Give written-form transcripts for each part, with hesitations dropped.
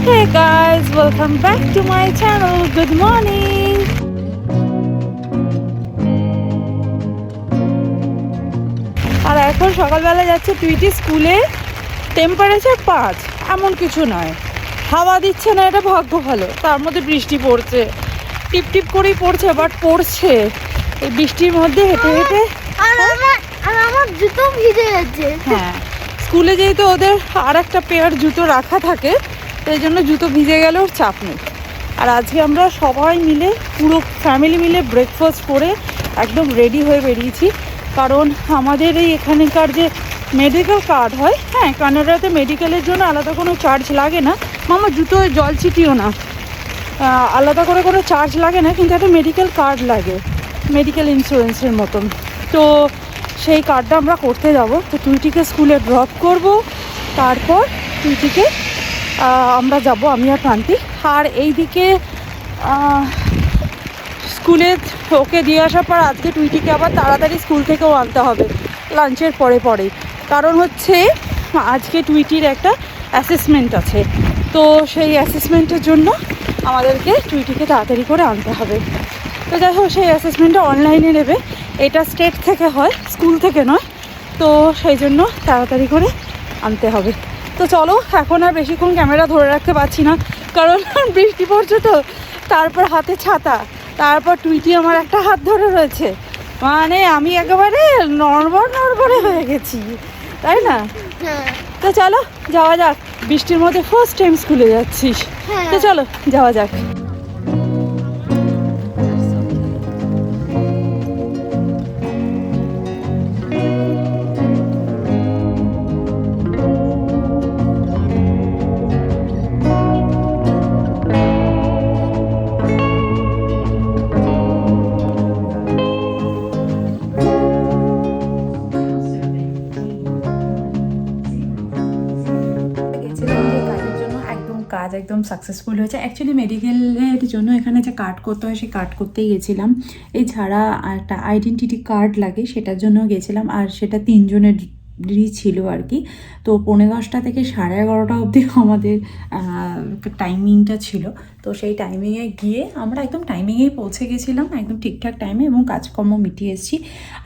Hey guys, welcome back to my channel. Good morning. আর এখন সকালবেলা যাচ্ছে টুইটি স্কুলে। টেম্পারেচার 5, এমন কিছু নয়, হাওয়া দিচ্ছে না, এটা ভাগ্য ভালো। তার মধ্যে বৃষ্টি পড়ছে, টিপ টিপ করেই পড়ছে, বাট পড়ছে। এই বৃষ্টির মধ্যে হেঁটে হেঁটে আমার জুতো ভিজে যাচ্ছে। হ্যাঁ, স্কুলে যেহেতু ওদের আর একটা পেয়ার জুতো রাখা থাকে, সেই জন্য জুতো ভিজে গেলেও চাপ নেই। আর আজকে আমরা সবাই মিলে, পুরো ফ্যামিলি মিলে ব্রেকফাস্ট করে একদম রেডি হয়ে বেরিয়েছি। কারণ আমাদের এই এখানকার যে মেডিকেল কার্ড হয়, হ্যাঁ, কানাডাতে মেডিকেলের জন্য আলাদা কোনো চার্জ লাগে না। মামা জুতোয় জল ছিটিও না, আলাদা করে কোনো চার্জ লাগে না, কিন্তু একটা মেডিকেল কার্ড লাগে, মেডিকেল ইন্স্যুরেন্সের মতন। তো সেই কার্ডটা আমরা করতে যাব। তো টুইটিকে স্কুলে ড্রপ করব, তারপর টুইটিকে আমরা যাব, আমি আর প্রান্তিক। আর এইদিকে স্কুলে ওকে দিয়ে আসার পর আজকে টুইটিকে আবার তাড়াতাড়ি স্কুল থেকেও আনতে হবে লাঞ্চের পরে পরে। কারণ হচ্ছে আজকে টুইটির একটা অ্যাসেসমেন্ট আছে। তো সেই অ্যাসেসমেন্টের জন্য আমাদেরকে টুইটিকে তাড়াতাড়ি করে আনতে হবে। তো যাই হোক, সেই অ্যাসেসমেন্টটা অনলাইনে নেবে, এটা স্টেট থেকে হয়, স্কুল থেকে নয়। তো সেই জন্য তাড়াতাড়ি করে আনতে হবে। তো চলো, এখন আর বেশিক্ষণ ক্যামেরা ধরে রাখতে পারছি না, কারণ বৃষ্টি পড়ছে। তো তারপর হাতে ছাতা, তারপর টুইটি আমার একটা হাত ধরে রয়েছে, মানে আমি একেবারে নড়বড়ে হয়ে গেছি, তাই না? তো চলো যাওয়া যাক, বৃষ্টির মধ্যে ফার্স্ট টাইম স্কুলে যাচ্ছিস, তো চলো যাওয়া যাক। কাজ একদম সাকসেসফুল হয়েছে। অ্যাকচুয়ালি মেডিকেলের জন্য এখানে যে কার্ড করতে হয়, সেই কার্ড করতেই গেছিলাম। এছাড়া একটা আইডেন্টিটি কার্ড লাগে, সেটার জন্য গেছিলাম, আর সেটা 3 জনেরই ছিল আর কি। তো 10:45 থেকে 11:30 অবধি আমাদের টাইমিংটা ছিল। তো সেই টাইমিংয়ে গিয়ে আমরা একদম টাইমিংয়েই পৌঁছে গেছিলাম, একদম ঠিকঠাক টাইমে, এবং কাজকর্ম মিটিয়ে এসেছি।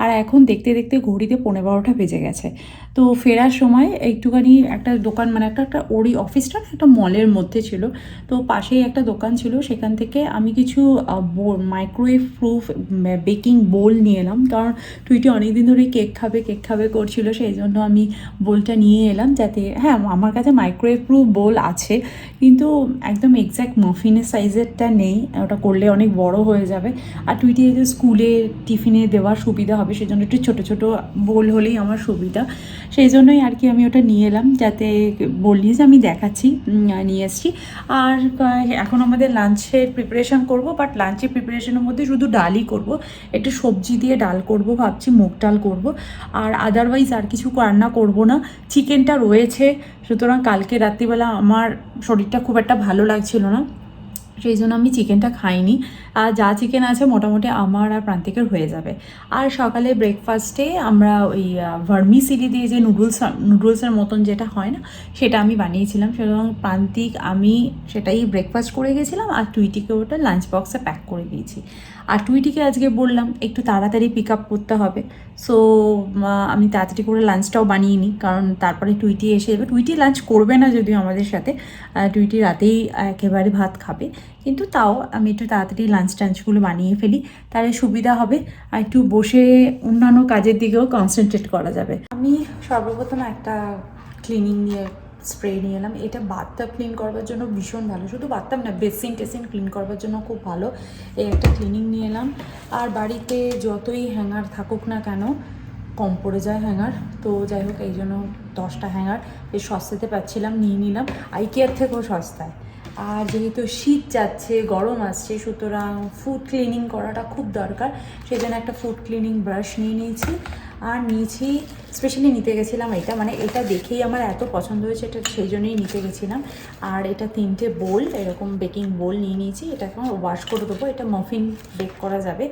আর এখন দেখতে দেখতে ঘড়িতে 12:15 বেজে গেছে। তো ফেরার সময় একটুখানি একটা দোকান, মানে একটা ওরই অফিসটা একটা মলের মধ্যে ছিল, তো পাশেই একটা দোকান ছিল, সেখান থেকে আমি কিছু মাইক্রোওয়েভ প্রুফ বেকিং বোল নিয়ে এলাম। কারণ টুইটি অনেকদিন ধরে কেক খাবে করছিল, সেই জন্য আমি বোলটা নিয়ে এলাম, যাতে, হ্যাঁ, আমার কাছে মাইক্রোওয়েভ প্রুফ বোল আছে, কিন্তু একদম এক্স্যাক্ট মাফিনের সাইজেরটা নেই, ওটা করলে অনেক বড় হয়ে যাবে। আর টুইটি যে স্কুলে টিফিনে দেওয়ার সুবিধা হবে, সেজন্য একটু ছোটো ছোটো বোল হলেই আমার সুবিধা, সেই জন্যই আর কি আমি ওটা নিয়ে এলাম, যাতে বললি যে আমি দেখাচ্ছি, নিয়ে এসেছি। আর এখন আমাদের লাঞ্চের প্রিপারেশান করব, বাট লাঞ্চের প্রিপারেশনের মধ্যে শুধু ডালই করব, একটু সবজি দিয়ে ডাল করব ভাবছি, মুগ ডাল করব, আর আদারওয়াইজ আর কিছু রান্না করব না। চিকেনটা রয়েছে, সুতরাং কালকে রাত্রিবেলা আমার শরীরটা খুব একটা ভালো লাগছিল না, সেই জন্য আমি চিকেনটা খাইনি। আর যা চিকেন আছে মোটামুটি আমার আর প্রান্তিকের হয়ে যাবে। আর সকালে ব্রেকফাস্টে আমরা ওই ভার্মিসিলি দিয়ে যে নুডলসের মতন যেটা হয় না, সেটা আমি বানিয়েছিলাম, সুতরাং প্রান্তিক আমি সেটাই ব্রেকফাস্ট করে গেছিলাম, আর টুইটিকে ওটা লাঞ্চ বক্সে প্যাক করে দিয়েছি। আর টুইটিকে আজকে বললাম একটু তাড়াতাড়ি পিক আপ করতে হবে, সো আমি তাড়াতাড়ি করে লাঞ্চটাও বানিয়ে নিই, কারণ তারপরে টুইটি এসে যাবে। টুইটি লাঞ্চ করবে না যদিও আমাদের সাথে, টুইটি রাতেই একেবারে ভাত খাবে, কিন্তু তাও আমি একটু তাড়াতাড়ি টাঞ্চগুলো বানিয়ে ফেলি, তাহলে সুবিধা হবে, আর একটু বসে অন্যান্য কাজের দিকেও কনসেন্ট্রেট করা যাবে। আমি সর্বপ্রথম একটা ক্লিনিং নিয়ে স্প্রে নিয়ে এলাম, এটা বাথটাব ক্লিন করবার জন্য ভীষণ ভালো, শুধু বাথটাব না, বেসিন টেসিন ক্লিন করবার জন্য খুব ভালো। এই একটা ক্লিনিং নিয়ে এলাম। আর বাড়িতে যতই হ্যাঙ্গার থাকুক না কেন, কম পড়ে যায় হ্যাঙ্গার, তো যাই হোক এই জন্য 10টা হ্যাঙ্গার বেশ সস্তাতে পাচ্ছিলাম, নিয়ে নিলাম, আইকেয়ার থেকেও সস্তায়। আর যেহেতু শীত যাচ্ছে, গরম আসছে, সুতরাং ফুড ক্লিনিং করাটা খুব দরকার, সেই জন্য একটা ফুড ক্লিনিং ব্রাশ নিয়ে নিয়েছি। আর নিয়েছি, স্পেশালি নিতে গেছিলাম এটা, মানে এটা দেখেই আমার এত পছন্দ হয়েছে, এটা সেই জন্যই নিতে গেছিলাম। আর এটা 3টে বোল, এরকম বেকিং বোল নিয়ে নিয়েছি, এটাকে আমার ওয়াশ করে দেবো, এটা মাফিন বেক করা যাবে।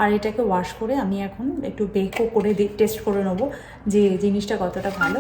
আর এটাকে ওয়াশ করে আমি এখন একটু বেকও করে টেস্ট করে নেবো যে জিনিসটা কতটা ভালো।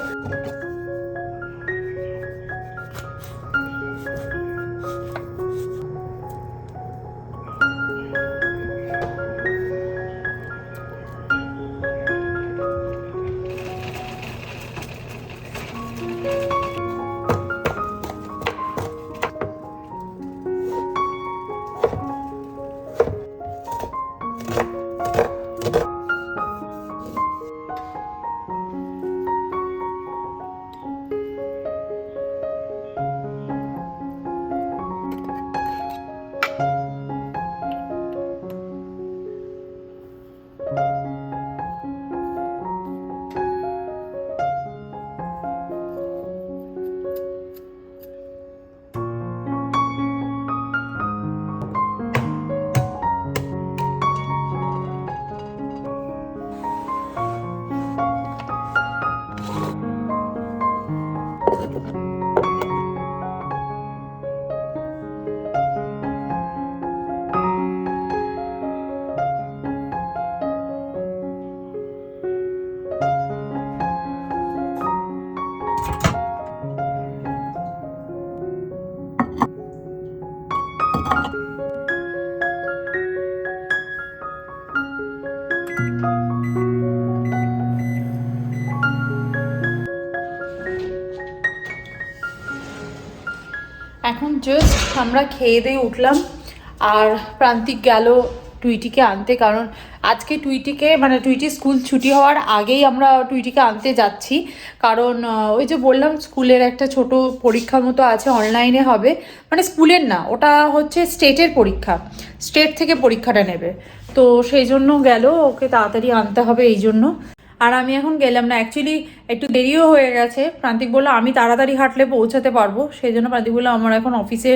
এখন জাস্ট আমরা খেয়ে দিয়ে উঠলাম, আর প্রান্তিক গেল টুইটিকে আনতে, কারণ আজকে টুইটিকে মানে টুইটি স্কুল ছুটি হওয়ার আগেই আমরা টুইটিকে আনতে যাচ্ছি, কারণ ওই যে বললাম স্কুলের একটা ছোট পরীক্ষা মতো আছে, অনলাইনে হবে, মানে স্কুলের না, ওটা হচ্ছে স্টেটের পরীক্ষা, স্টেট থেকে পরীক্ষাটা নেবে, তো সেই জন্য গেল, ওকে তাড়াতাড়ি আনতে হবে এই জন্য। আর আমি এখন গেলাম না, অ্যাকচুয়ালি একটু দেরিও হয়ে গেছে। প্রান্তিক বললো আমি তাড়াতাড়ি হাঁটলে পৌঁছাতে পারবো, সেই জন্য প্রান্তিক বললো আমার এখন অফিসে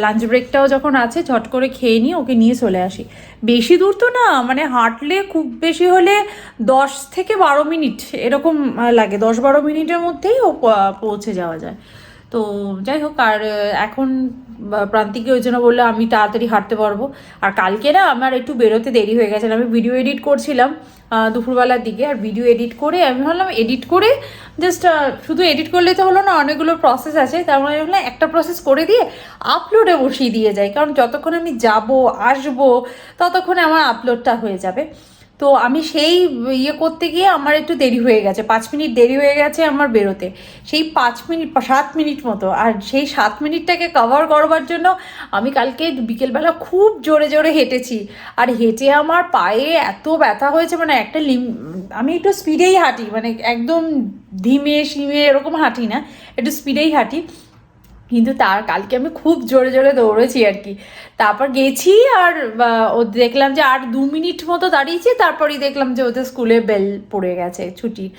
লাঞ্চ ব্রেকটাও যখন আছে ঝট করে খেয়ে নিয়ে ওকে নিয়ে চলে আসি। বেশি দূর তো না, মানে হাঁটলে খুব বেশি হলে 10 থেকে 12 মিনিট এরকম লাগে, 10-12 মিনিটের মধ্যেই ও পৌঁছে যাওয়া যায়। তো যাই হোক, আর এখন প্রান্তিকে ওই জন্য বললো আমি তাড়াতাড়ি হাঁটতে পারবো। আর কালকে না আমার একটু বেরোতে দেরি হয়ে গেছে, আমি ভিডিও এডিট করছিলাম দুপুরবেলার দিকে, আর ভিডিও এডিট করে আমি ভাবলাম এডিট করে জাস্ট শুধু এডিট করলে তো হলো না, অনেকগুলো প্রসেস আছে, তার মানে ভাবলাম একটা প্রসেস করে দিয়ে আপলোডে বসিয়ে দিয়ে যাই, কারণ যতক্ষণ আমি যাব আসবো ততক্ষণে আমার আপলোডটা হয়ে যাবে। তো আমি সেই ইয়ে করতে গিয়ে আমার একটু দেরি হয়ে গেছে, 5 মিনিট দেরি হয়ে গেছে আমার বেরোতে, সেই 5 মিনিট 7 মিনিট মতো, আর সেই 7 মিনিটটাকে কভার করবার জন্য আমি কালকে বিকেলবেলা খুব জোরে জোরে হেঁটেছি, আর হেঁটে আমার পায়ে এত ব্যথা হয়েছে, মানে একটা আমি একটু স্পিডেই হাঁটি, মানে একদম ধিমে শিমে এরকম হাঁটি না, একটু স্পিডেই হাঁটি, কিন্তু তার কালকে আমি খুব জোরে জোরে দৌড়েছি আর কি। তারপর গেছি, আর ও দেখলাম যে আর 2 মিনিট মতো দাঁড়িয়েছি, তারপরেই দেখলাম যে ওদের স্কুলে বেল পড়ে গেছে ছুটির।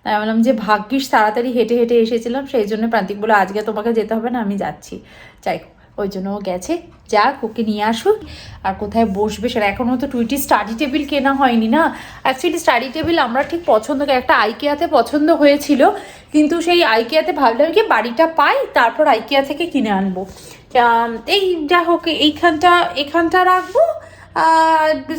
তাই বললাম যে ভাগ্যিস তাড়াতাড়ি হেঁটে হেঁটে এসেছিলাম, সেই জন্য প্রান্তিক বলে আজকে তোমাকে যেতে হবে না, আমি যাচ্ছি। যাই হোক, ওই জন্য ও গেছে, যাক ওকে নিয়ে আসুক। আর কোথায় বসবে সেটা এখনও তো টুইটি স্টাডি টেবিল কেনা হয়নি না। অ্যাকচুয়ালি স্টাডি টেবিল আমরা ঠিক পছন্দ করি, একটা আইকিয়াতে পছন্দ হয়েছিল, কিন্তু সেই আইকিয়াতে ভাবলাম কি বাড়িটা পাই তারপর আইকিয়া থেকে কিনে আনবো। এই যা হোক এখানটা রাখবো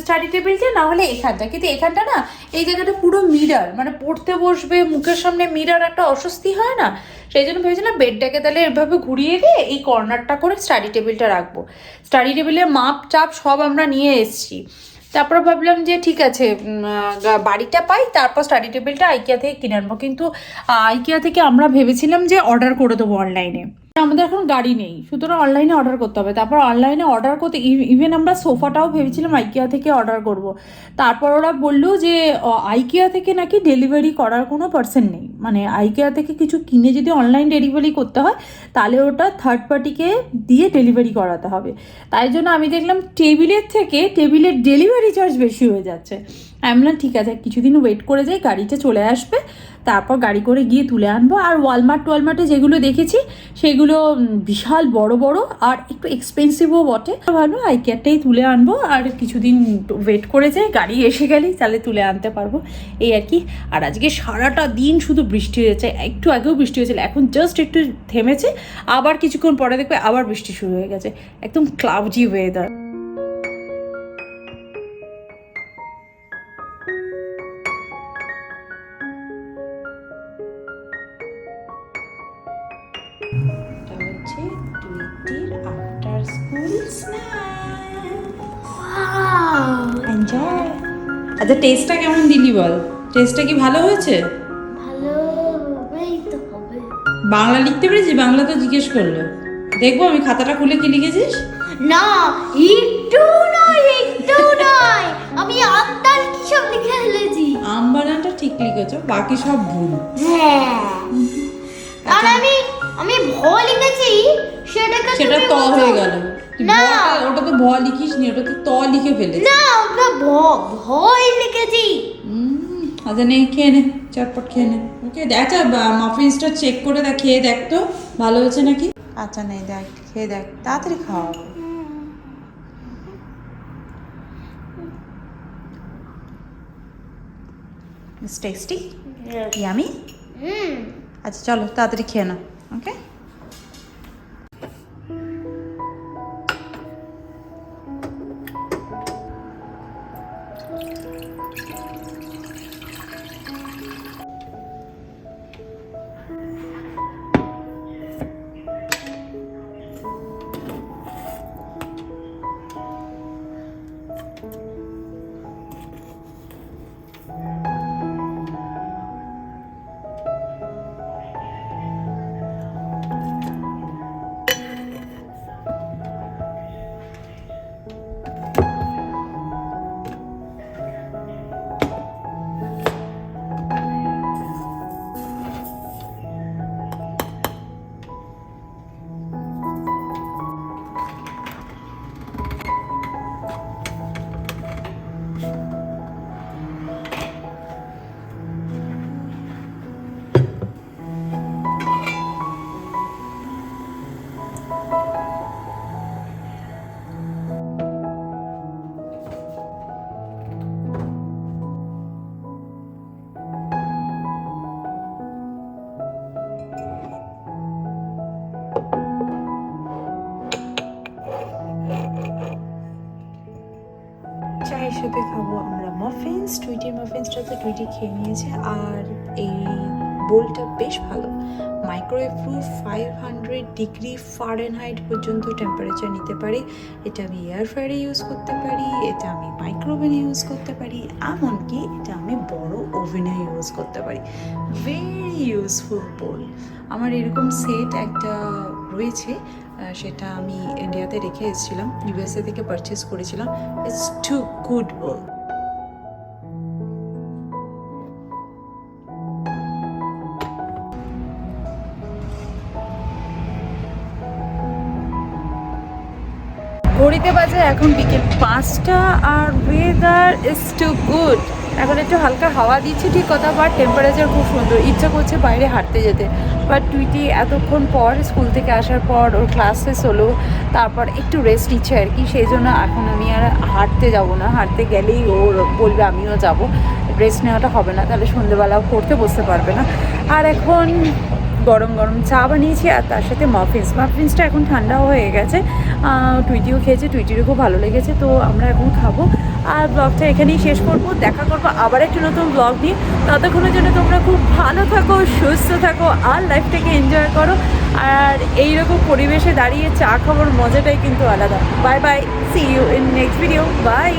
স্টাডি টেবিলটা, না হলে এখানটা, কিন্তু এখানটা না এই জায়গাটা পুরো মিরার, মানে পড়তে বসবে মুখের সামনে মিরার, একটা অস্বস্তি হয় না, সেই জন্য ভেবেছিলাম বেডটাকে তাহলে এভাবে ঘুরিয়ে দিয়ে এই কর্নারটা করে স্টাডি টেবিলটা রাখবো। স্টাডি টেবিলের মাপ চাপ সব আমরা নিয়ে এসেছি, তারপর ভাবলাম যে ঠিক আছে বাড়িটা পাই তারপর স্টাডি টেবিলটা আইকিয়া থেকে কিনে আনবো, কিন্তু আইকিয়া থেকে আমরা ভেবেছিলাম যে অর্ডার করে দেবো অনলাইনে, আমাদের এখন গাড়ি নেই, সুতরাং অনলাইনে অর্ডার করতে হবে। তারপর অনলাইনে অর্ডার করতে ইভেন আমরা সোফাটাও ভেবেছিলাম আইকিয়া থেকে অর্ডার করব, তারপর ওরা বললো যে আইকিয়া থেকে নাকি ডেলিভারি করার কোনো পার্সন নেই, মানে আইকিয়া থেকে কিছু কিনে যদি অনলাইন ডেলিভারি করতে হয় তাহলে ওটা থার্ড পার্টিকে দিয়ে ডেলিভারি করাতে হবে। তাই জন্য আমি দেখলাম টেবিলের থেকে টেবিলের ডেলিভারি চার্জ বেশি হয়ে যাচ্ছে। আমি বললাম ঠিক আছে কিছুদিন ওয়েট করে যাই, গাড়িটা চলে আসবে তারপর গাড়ি করে গিয়ে তুলে আনবো। আর ওয়ালমার্টে যেগুলো দেখেছি সেগুলো বিশাল বড় বড় আর একটু এক্সপেন্সিভও বটে, ভালো আইকিয়ারটাই তুলে আনবো, আর কিছুদিন ওয়েট করে যাই, গাড়ি এসে গেলেই তাহলে তুলে আনতে পারবো, এই আর কি। আর আজকে সারাটা দিন শুধু বৃষ্টি হয়েছে, একটু আগেও বৃষ্টি হয়েছিল, এখন জাস্ট একটু থেমেছে, আবার কিছুক্ষণ পরে দেখবে আবার বৃষ্টি শুরু হয়ে গেছে, একদম cloudy weather. After school enjoy. আচ্ছা টেস্টটা কেমন দিলি বল, টেস্টটা কি ভালো হয়েছে? ভালো হবেই তো হবে। বাংলা লিখতে পেরেছিস? বাংলা তো জিজ্ঞেস করলো, দেখবো আমি খাতাটা খুলে কি লিখেছিস। না একটু নয় আমি আমদাল কি সব লিখে ফেলেছি। আমবানানটা ঠিক লিখেছো, বাকি সব ভুল। হ্যাঁ আর আমি ভ লিখেছি, সেটা ত হয়ে গেল। না ওটা তো ভ লিখিস নি, ওটা তো ত লিখে ফেলেছিস। না ওটা ভই লিখেছি। আচ্ছা নে খেয়ে নে, চটপট খেয়ে নে। ওকে আচ্ছা মাফিন্সটা চেক করে দেখ, খেয়ে দেখ তো ভালো হয়েছে নাকি। আচ্ছা নে দেখ, খেয়ে দেখ, তাড়াতাড়ি খাওয়া। It's tasty? Yummy? আচ্ছা চলো তাড়াতাড়ি খেয়ে নাও, ওকে। হিসেবে খাবো আমরা মাফিনস। টুইটির মাফিনসটা তো টুইটি খেয়ে নিয়েছে। আর এই বোলটা বেশ ভালো, মাইক্রোওয়েভ প্রুফ, 500 ডিগ্রি ফারেনহাইট পর্যন্ত টেম্পারেচার নিতে পারে। এটা আমি এয়ার ফ্রায়ারে ইউজ করতে পারি, এটা আমি মাইক্রোওভেনে ইউজ করতে পারি, এমনকি এটা আমি বড় ওভেনে ইউজ করতে পারি। ভেরি ইউজফুল বোল। আমার এরকম সেট একটা রয়েছে, সেটা আমি ইন্ডিয়াতে রেখে এসেছিলাম, ইউএসএ থেকে পারচেস করেছিলাম। ইটস টু গুড বোল। ঘড়িতে বাজে এখন বিকেল 5টা আর ওয়েদার ইজ টু গুড। এখন একটু হালকা হাওয়া দিচ্ছে ঠিক কথা, বাট টেম্পারেচার খুব সুন্দর। ইচ্ছা করছে বাইরে হাঁটতে যেতে, বাট টুইটি এতক্ষণ পর স্কুল থেকে আসার পর ওর ক্লাস শেষ হলো, তারপর একটু রেস্ট নিচ্ছে আর কি। সেই জন্য এখন আমি আর হাঁটতে যাব না, হাঁটতে গেলেই ওর বলবে আমিও যাব, রেস্ট নেওয়াটা হবে না, তাহলে সন্ধ্যেবেলাও পড়তে বসতে পারবে না। আর এখন গরম গরম চা বানিয়েছি আর তার সাথে মাফিনসটা এখন ঠান্ডাও হয়ে গেছে। টুইটিও খেয়েছে, টুইটিরও খুব ভালো লেগেছে, তো আমরা এখন খাবো। আর ব্লগটা এখানেই শেষ করবো, দেখা করবো আবার একটি নতুন ব্লগ নিয়ে। ততক্ষণের জন্য তোমরা খুব ভালো থাকো, সুস্থ থাকো আর লাইফটাকে এনজয় করো। আর এইরকম পরিবেশে দাঁড়িয়ে চা খাওয়ার মজাটাই কিন্তু আলাদা। Bye bye, see you in next video, by.